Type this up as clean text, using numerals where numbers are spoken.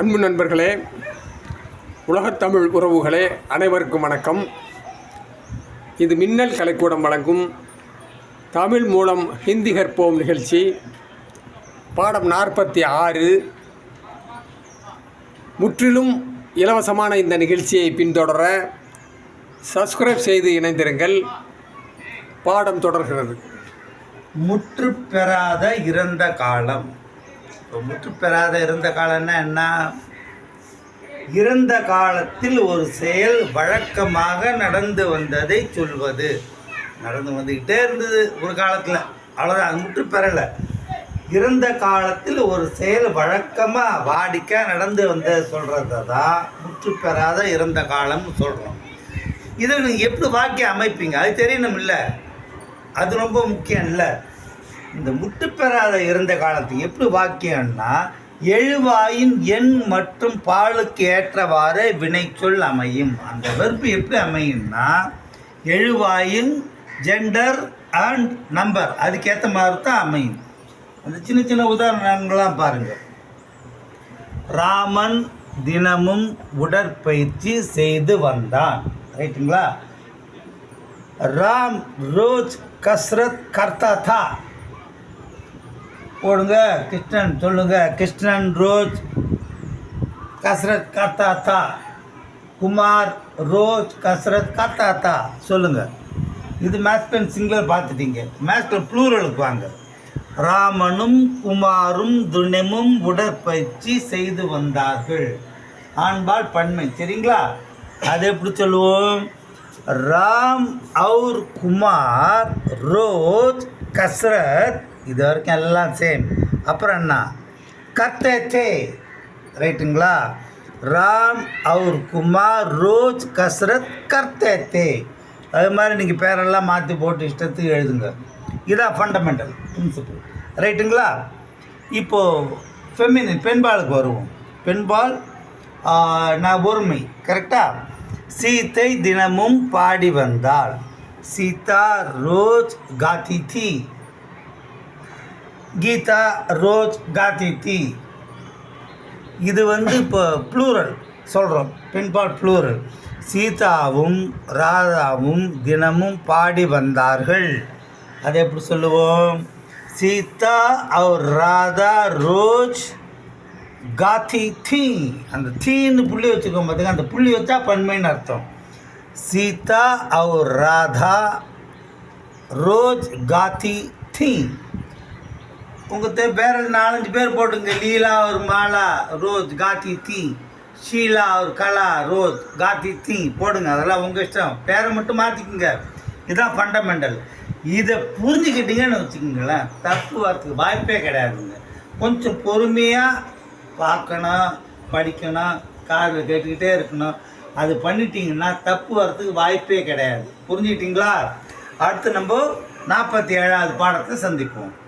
அன்பு நண்பர்களே, உலகத்தமிழ் உறவுகளே, அனைவருக்கும் வணக்கம். இது மின்னல் கலைக்கூடம் வழங்கும் தமிழ் மூலம் ஹிந்தி கற்போம் நிகழ்ச்சி. பாடம் 46. முற்றிலும் இலவசமான இந்த நிகழ்ச்சியை பின்தொடர சப்ஸ்கிரைப் செய்து இணைந்திருங்கள். பாடம் தொடர்கிறது. முற்று பெறாத இறந்த காலம். முற்று பெறாத இறந்த காலம்னா என்ன? இறந்த காலத்தில் ஒரு செயல் வழக்கமாக நடந்து வந்ததை சொல்வது. நடந்து வந்துக்கிட்டே இருந்தது ஒரு காலத்தில், அவ்வளோதான், அது முற்று பெறலை. இறந்த காலத்தில் ஒரு செயல் வழக்கமாக வாடிக்கையாக நடந்து வந்த சொல்கிறத தான் முற்று பெறாத இறந்த காலம்னு சொல்கிறோம். இதை நீங்கள் எப்படி வாக்கியம் அமைப்பீங்க அது தெரியணும் இல்லை? அது ரொம்ப முக்கியம் இல்லை. இந்த முற்று பெறாத இறந்த காலத்துக்கு எப்படி வாக்கியம்னா, எழுவாயின் எண் மற்றும் பாலுக்கு ஏற்றவாறு வினைச்சொல் அமையும். அந்த வெறுப்பு எப்படி அமையும்னா, எழுவாயின் ஜெண்டர் அண்ட் நம்பர் அதுக்கேற்ற மாதிரி தான் அமையும். அந்த சின்ன சின்ன உதாரணங்கள்லாம் பாருங்கள். ராமன் தினமும் உடற்பயிற்சி செய்து வந்தான். ரைட்டுங்களா? ராம் ரோஜ் கஸ்ரத் கர்த்தா தா. போடுங்க. கிருஷ்ணன் சொல்லுங்க. கிருஷ்ணன் ரோஜ் கஸ்ரத் கர்த்தா தா. குமார் ரோஜ் கஸ்ரத் கர்த்தா தா. சொல்லுங்க. இது மேஸ்குலின் சிங்குலர் பார்த்துட்டீங்க. மேஸ்குலின் ப்ளூரலுக்கு வாங்க. ராமனும் குமாரும் தினமும் உடற்பயிற்சி செய்து வந்தார்கள். ஆண்பால் பன்மை. சரிங்களா? அது எப்படி சொல்லுவோம்? ராம் और குமார் ரோஜ் கஸ்ரத். இது வரைக்கும் எல்லாம் சேம். அப்புறம் என்ன? கர்த்தே தே. ரைட்டுங்களா? ராம் और குமார் ரோஜ் கஸ்ரத் கர்த்தே தே. அது மாதிரி நீங்கள் பேரெல்லாம் மாற்றி போட்டு இஷ்டத்துக்கு எழுதுங்க. இதான் ஃபண்டமெண்டல் பிரின்சிபல். ரைட்டுங்களா? இப்போது ஃபெமினின் பெண்பாலுக்கு வருவோம். பெண்பால் நான் ஒருமை. கரெக்டாக? சீத்தை தினமும் பாடி வந்தாள். சீதா ரோஜ் காத்தி थी. கீதா ரோஜ் காத்தி थी. இது இப்போ ப்ளூரல் சொல்கிறோம். பெண்பால் ப்ளூரல். சீதாவும் ராதாவும் தினமும் பாடி வந்தார்கள். அதை எப்படி சொல்லுவோம்? சீதா और ராதா ரோஜ் காத்தி थी. அந்த தீன்னு புள்ளி வச்சுக்கோங்க. பார்த்துங்க, அந்த புள்ளி வச்சா பன்மைன்னு அர்த்தம். சீதா और ராதா ரோஜ் காத்தி थी. உங்கள் பேர் 4-5 பேர் போட்டுங்க. லீலா और மாலா ரோஜ் காத்தி थी. ஷீலா और கலா ரோஜ் காத்தி थी போடுங்க. அதெல்லாம் உங்கள் இஷ்டம். பேரை மட்டும் மாற்றிக்குங்க. இதுதான் ஃபண்டமெண்டல். இதை புரிஞ்சுக்கிட்டீங்கன்னு வச்சுக்கோங்களேன், தப்பு வரத்துக்கு வாய்ப்பே கிடையாதுங்க. கொஞ்சம் பொறுமையாக பார்க்கணும், படிக்கணும், காதில் கேட்டுக்கிட்டே இருக்கணும். அது பண்ணிட்டீங்கன்னா தப்பு வரத்துக்கு வாய்ப்பே கிடையாது. புரிஞ்சுக்கிட்டீங்களா? அடுத்து நம்ம 47வது பாடத்தை சந்திப்போம்.